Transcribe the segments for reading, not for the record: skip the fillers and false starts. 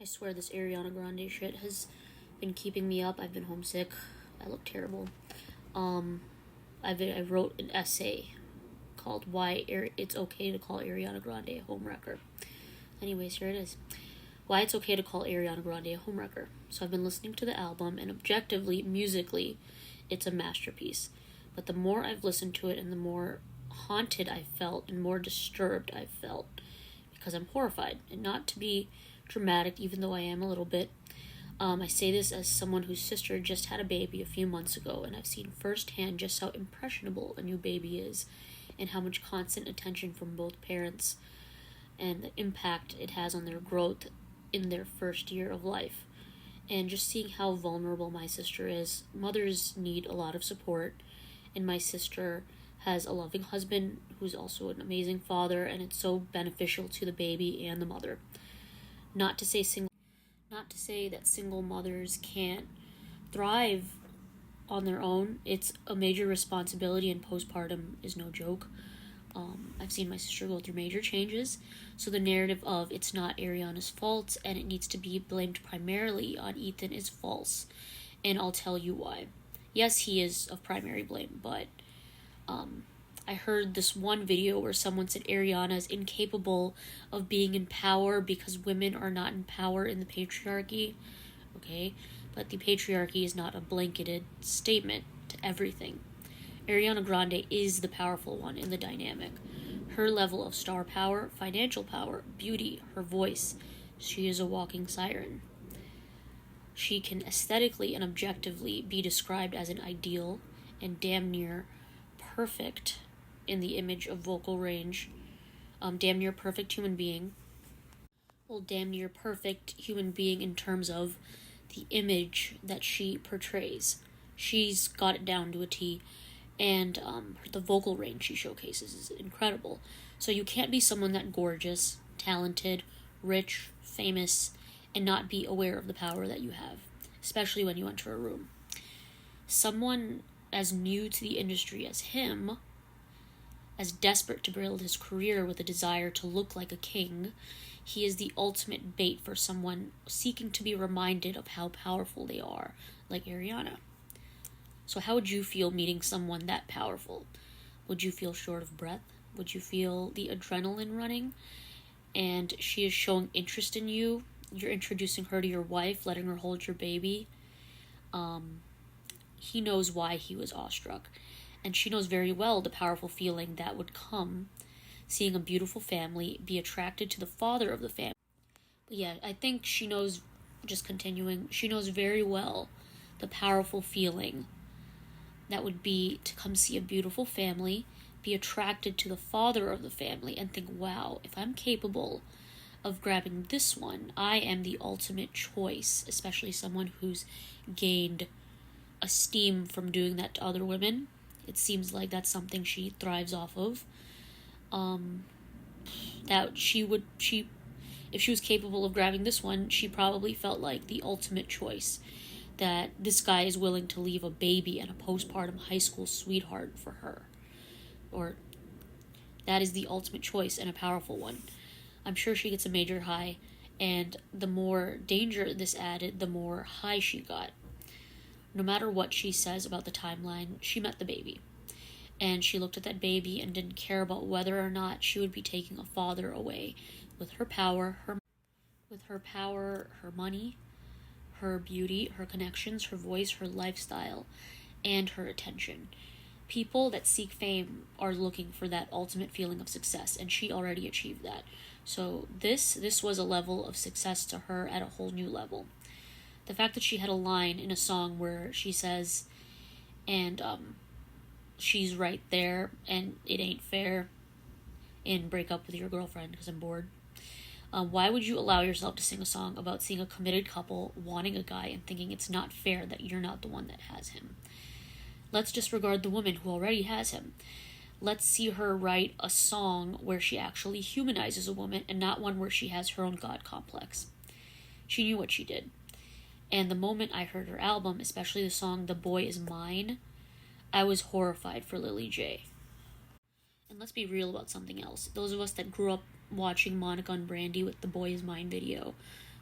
I swear this Ariana Grande shit has been keeping me up. I've been homesick. I look terrible. Um, I wrote an essay called It's Okay to Call Ariana Grande a Homewrecker. Anyways, here it is. Why it's okay to call Ariana Grande a homewrecker. So I've been listening to the album, and objectively, musically, it's a masterpiece. But the more I've listened to it and the more haunted I felt and more disturbed I felt, because I'm horrified. And not to be dramatic, even though I am a little bit. I say this as someone whose sister just had a baby a few months ago, and I've seen firsthand just how impressionable a new baby is and how much constant attention from both parents and the impact it has on their growth in their first year of life. And just seeing how vulnerable my sister is. Mothers need a lot of support, and my sister has a loving husband who's also an amazing father, and it's so beneficial to the baby and the mother. Not to say that single mothers can't thrive on their own. It's a major responsibility, and postpartum is no joke. I've seen my sister go through major changes, so the narrative of it's not Ariana's fault and it needs to be blamed primarily on Ethan is false, and I'll tell you why. Yes, he is of primary blame, but I heard this one video where someone said Ariana is incapable of being in power because women are not in power in the patriarchy. Okay, but the patriarchy is not a blanketed statement to everything. Ariana Grande is the powerful one in the dynamic. Her level of star power, financial power, beauty, her voice, she is a walking siren. She can aesthetically and objectively be described as an ideal and damn near perfect in the image of vocal range. Damn near perfect human being. Well, damn near perfect human being in terms of the image that she portrays. She's got it down to a T. And the vocal range she showcases is incredible. So you can't be someone that gorgeous, talented, rich, famous, and not be aware of the power that you have, especially when you enter a room. Someone as new to the industry as him, as desperate to build his career with a desire to look like a king, he is the ultimate bait for someone seeking to be reminded of how powerful they are, like Ariana. So how would you feel meeting someone that powerful? Would you feel short of breath? Would you feel the adrenaline running? And she is showing interest in you. You're introducing her to your wife, letting her hold your baby. He knows why he was awestruck. And she knows very well the powerful feeling that would come seeing a beautiful family be attracted to the father of the family. But yeah, I think she knows, just continuing, she knows very well the powerful feeling that would be to come see a beautiful family, be attracted to the father of the family, and think, wow, if I'm capable of grabbing this one, I am the ultimate choice, especially someone who's gained esteem from doing that to other women. It seems like that's something she thrives off of. That if she was capable of grabbing this one, she probably felt like the ultimate choice. That this guy is willing to leave a baby and a postpartum high school sweetheart for her. Or that is the ultimate choice and a powerful one. I'm sure she gets a major high, and the more danger this added, the more high she got. No matter what she says about the timeline, she met the baby. And she looked at that baby and didn't care about whether or not she would be taking a father away with her power, her money, her beauty, her connections, her voice, her lifestyle, and her attention. People that seek fame are looking for that ultimate feeling of success, and she already achieved that. So this was a level of success to her at a whole new level. The fact that she had a line in a song where she says, and she's right there, and it ain't fair, and break up with your girlfriend because I'm bored. Why would you allow yourself to sing a song about seeing a committed couple wanting a guy and thinking it's not fair that you're not the one that has him? Let's disregard the woman who already has him. Let's see her write a song where she actually humanizes a woman and not one where she has her own God complex. She knew what she did. And the moment I heard her album, especially the song The Boy Is Mine, I was horrified for Lily J. And let's be real about something else. Those of us that grew up watching Monica and Brandy with The Boy Is Mine video,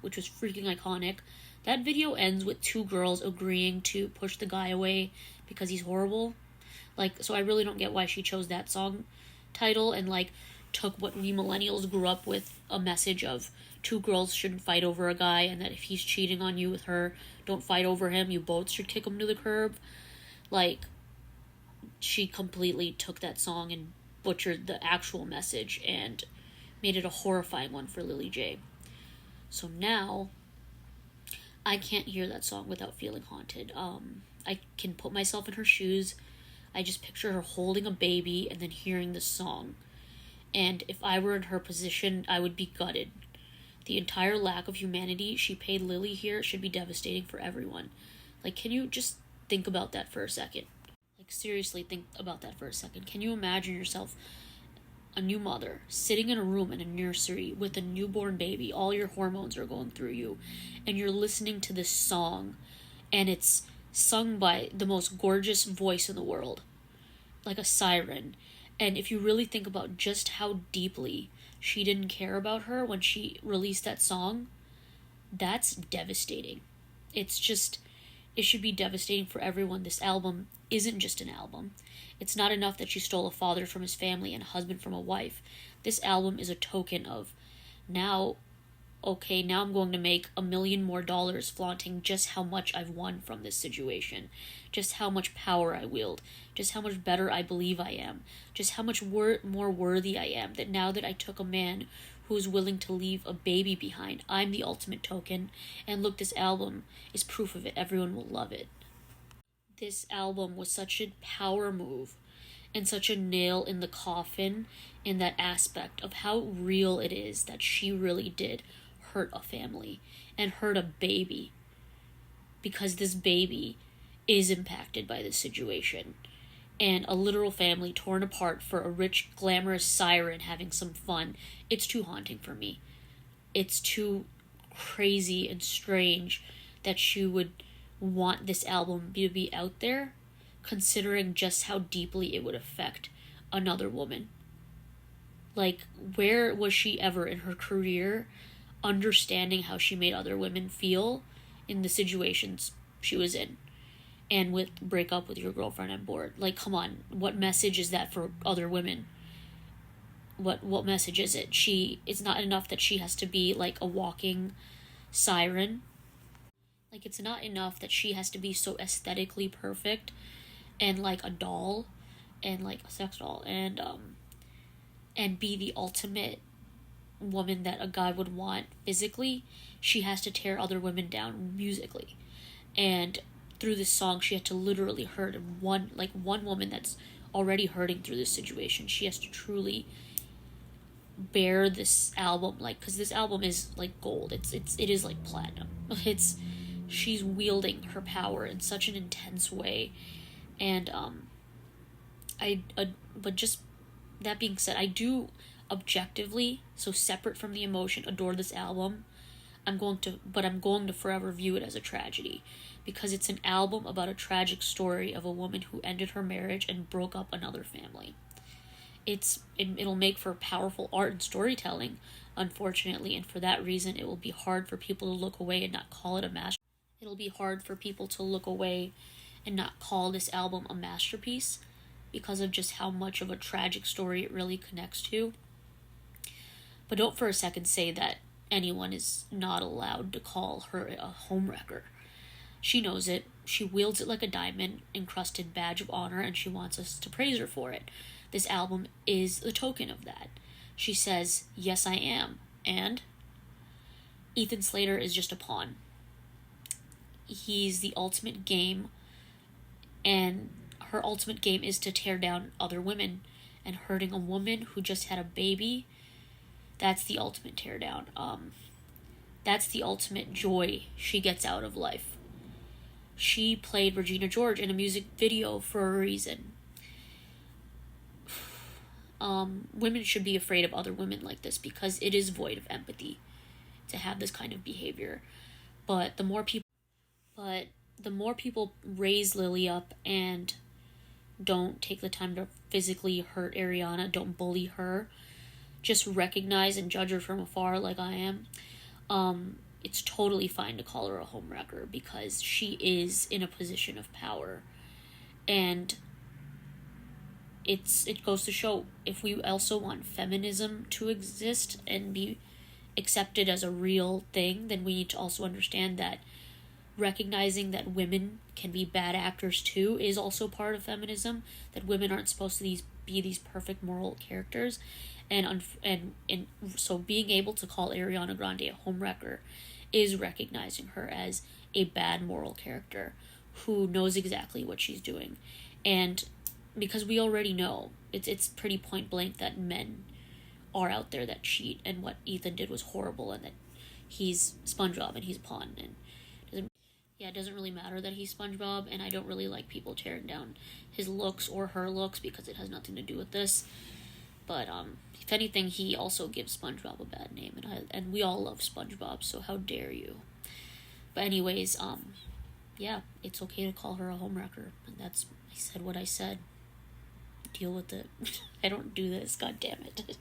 which was freaking iconic. That video ends with two girls agreeing to push the guy away because he's horrible. Like, so I really don't get why she chose that song title and, like, took what we millennials grew up with, a message of two girls shouldn't fight over a guy, and that if he's cheating on you with her, don't fight over him, you both should kick him to the curb. Like, she completely took that song and butchered the actual message and made it a horrifying one for Lily J. So now, I can't hear that song without feeling haunted. I can put myself in her shoes. I just picture her holding a baby and then hearing this song. And if I were in her position, I would be gutted. The entire lack of humanity she paid Lily here should be devastating for everyone. Like, can you just think about that for a second? Like, seriously, think about that for a second. Can you imagine yourself, a new mother, sitting in a room in a nursery with a newborn baby, all your hormones are going through you, and you're listening to this song, and it's sung by the most gorgeous voice in the world, like a siren. And if you really think about just how deeply she didn't care about her when she released that song, that's devastating. It's just, it should be devastating for everyone. This album isn't just an album. It's not enough that she stole a father from his family and a husband from a wife. This album is a token of, now I'm going to make $1 million more flaunting just how much I've won from this situation, just how much power I wield, just how much better I believe I am, just how much more worthy I am, that now that I took a man who's willing to leave a baby behind, I'm the ultimate token, and look, this album is proof of it. Everyone will love it. This album was such a power move and such a nail in the coffin in that aspect of how real it is that she really did hurt a family and hurt a baby, because this baby is impacted by this situation, and a literal family torn apart for a rich, glamorous siren having some fun. It's too haunting for me. It's too crazy and strange that she would want this album to be out there, considering just how deeply it would affect another woman. Like, where was she ever in her career understanding how she made other women feel in the situations she was in? And with break up with your girlfriend, I'm bored. Like, come on, what message is that for other women? What message is it? It's not enough that she has to be like a walking siren. Like, it's not enough that she has to be so aesthetically perfect and like a doll and like a sex doll and be the ultimate woman that a guy would want physically. She has to tear other women down musically. And through this song, she had to literally hurt one woman that's already hurting through this situation. She has to truly bear this album, like, because this album is like gold. It is like platinum. She's wielding her power in such an intense way. And but just that being said, I do objectively, so separate from the emotion, adore this album. I'm going to forever view it as a tragedy, because it's an album about a tragic story of a woman who ended her marriage and broke up another family. It'll make for powerful art and storytelling, unfortunately, and for that reason it will be hard for people to look away and not call it a masterpiece. It'll be hard for people to look away and not call this album a masterpiece because of just how much of a tragic story it really connects to. But don't for a second say that anyone is not allowed to call her a homewrecker. She knows it. She wields it like a diamond-encrusted badge of honor, and she wants us to praise her for it. This album is the token of that. She says, yes, I am. And Ethan Slater is just a pawn. He's the ultimate game, and her ultimate game is to tear down other women, and hurting a woman who just had a baby, that's the ultimate teardown. That's the ultimate joy she gets out of life. She played Regina George in a music video for a reason. Women should be afraid of other women like this, because it is void of empathy to have this kind of behavior. But the more people raise Lily up and don't take the time to physically hurt Ariana, don't bully her, just recognize and judge her from afar like I am, it's totally fine to call her a homewrecker because she is in a position of power. And it goes to show, if we also want feminism to exist and be accepted as a real thing, then we need to also understand that recognizing that women can be bad actors too is also part of feminism, that women aren't supposed to be these perfect moral characters. And so being able to call Ariana Grande a homewrecker is recognizing her as a bad moral character who knows exactly what she's doing. And because we already know, it's pretty point blank that men are out there that cheat, and what Ethan did was horrible, and that he's SpongeBob and he's a pawn, and it doesn't really matter that he's SpongeBob, and I don't really like people tearing down his looks or her looks because it has nothing to do with this. But if anything, he also gives SpongeBob a bad name, and we all love SpongeBob, so how dare you? But anyways, yeah, it's okay to call her a homewrecker, and I said what I said. Deal with it. I don't do this, god damn it.